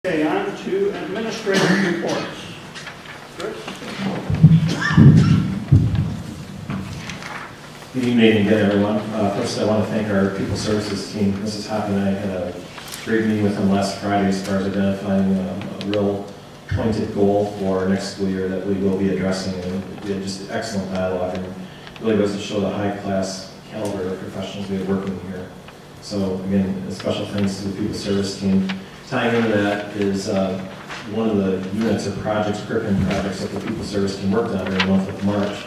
Okay, on to administrative reports. Chris? Good evening again, everyone. First, I want to thank our People Services team. Mrs. Hoppe and I had a great meeting with them last Friday as far as identifying a real pointed goal for next school year that we will be addressing. And we had just excellent dialogue and really goes to show the high-class caliber of professionals we have working here. So again, a special thanks to the People Service team. Tying into that is one of the units or projects, curriculum projects that the People Service team worked on during the month of March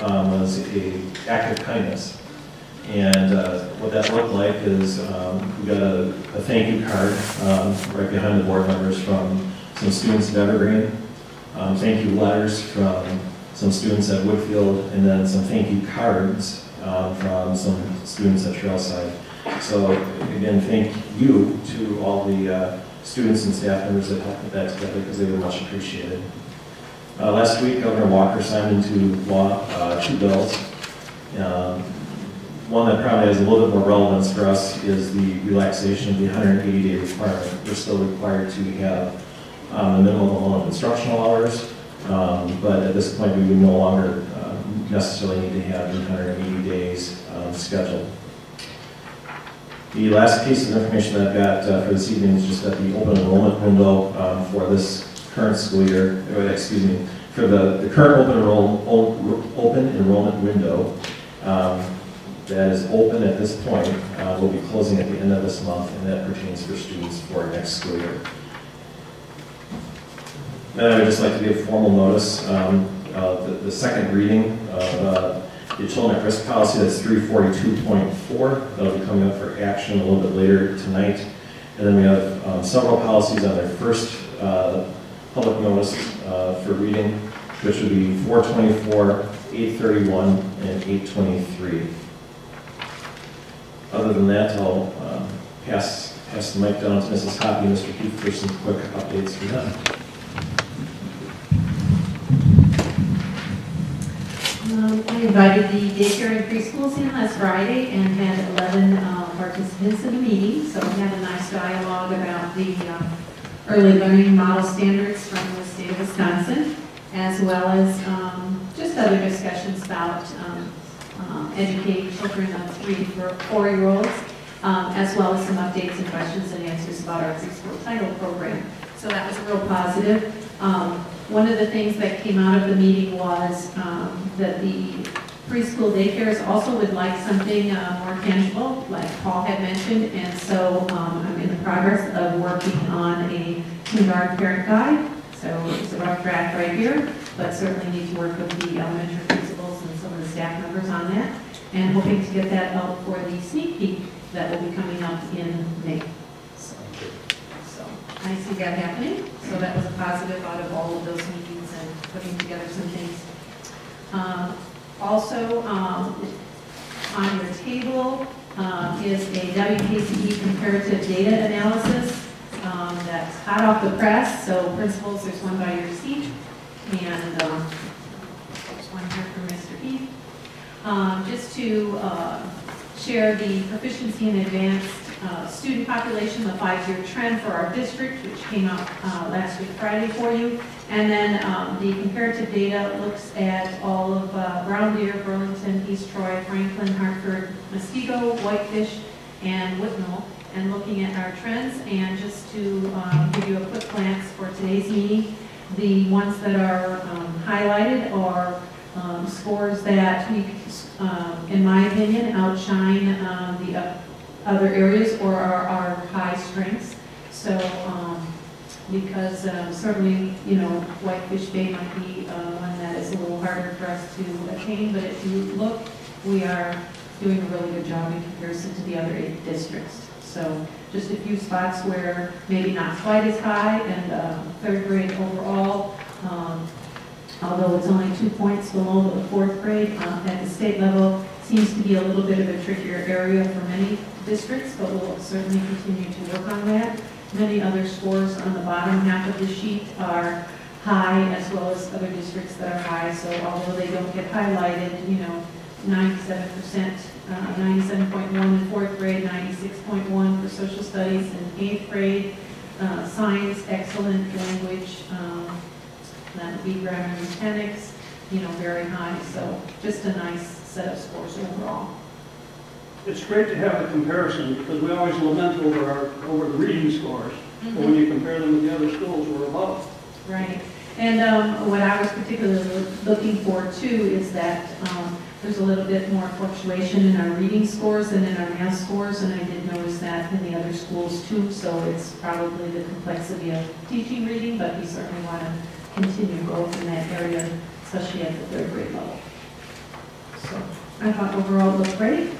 was a act of kindness. And what that looked like is we got a thank you card right behind the board members from some students at Evergreen, thank you letters from some students at Woodfield, and then some thank you cards from some students at Trailside. So again, thank you to all the students and staff members that helped put that together because they were much appreciated. Last week, Governor Walker signed into law 2 bills. One that probably has a little bit more relevance for us is the relaxation of the 180-day requirement. We're still required to have a minimum amount of instructional hours, but at this point, we would no longer necessarily need to have the 180 days scheduled. The last piece of information that I've got for this evening is just that the open enrollment window for this current school year, for the current open enrollment window that is open at this point will be closing at the end of this month, and that pertains for students for next school year. Then I would just like to give formal notice of the second reading of the children at risk policy. That's 342.4. That'll be coming up for action a little bit later tonight. And then we have several policies on their first public notice for reading, which would be 424, 831, and 823. Other than that, I'll pass the mic down to Mrs. Hoppe and Mr. Heath for some quick updates from them. I invited the daycare and preschools in last Friday and had 11 participants in the meeting. So we had a nice dialogue about the early learning model standards from the state of Wisconsin, as well as just other discussions about educating children of 3 to 4-year-olds, as well as some updates and questions and answers about our preschool title program. So that was real positive. One of the things that came out of the meeting was that the preschool daycares also would like something more tangible, like Paul had mentioned, and so I'm in the progress of working on a kindergarten parent guide. So it's a rough draft right here, but certainly need to work with the elementary principals and some of the staff members on that, and hoping to get that out for the sneak peek that will be coming up in May. So I see that happening. So that was a positive out of all of those meetings and putting together some things. Also, on your table is a WKCE comparative data analysis that's hot off the press. So principals, there's one by your seat, and there's one here for Mr. Heath. Just to share the proficiency in advanced student population, the 5-year trend for our district, which came out last week Friday for you. And then the comparative data looks at all of Brown Deer, Burlington, East Troy, Franklin, Hartford, Muskego, Whitefish, and Whitnall, and looking at our trends. And just to give you a quick glance for today's meeting, the ones that are highlighted are scores that we, in my opinion, outshine the other areas or our high strengths. So because certainly, Whitefish Bay might be one that is a little harder for us to attain, but if you look, we are doing a really good job in comparison to the other 8 districts. So just a few spots where maybe not quite as high, and 3rd grade overall, although it's only 2 points below the 4th grade at the state level, seems to be a little bit of a trickier area for many districts, but we'll certainly continue to work on that. Many other scores on the bottom half of the sheet are high, as well as other districts that are high. So although they don't get highlighted, 97%, 97.1 in 4th grade, 96.1 for social studies in 8th grade, Science, excellent. Language, that would be grammar and mechanics, very high. So just a nice set of scores overall. It's great to have a comparison, because we always lament over the reading scores. But when you compare them with the other schools, we're above. Right. And what I was particularly looking for too is that there's a little bit more fluctuation in our reading scores than in our math scores, and I did notice that in the other schools too, so it's probably the complexity of teaching reading, but we certainly want to continue growth in that area, especially at the third grade level. So I thought overall it looked great.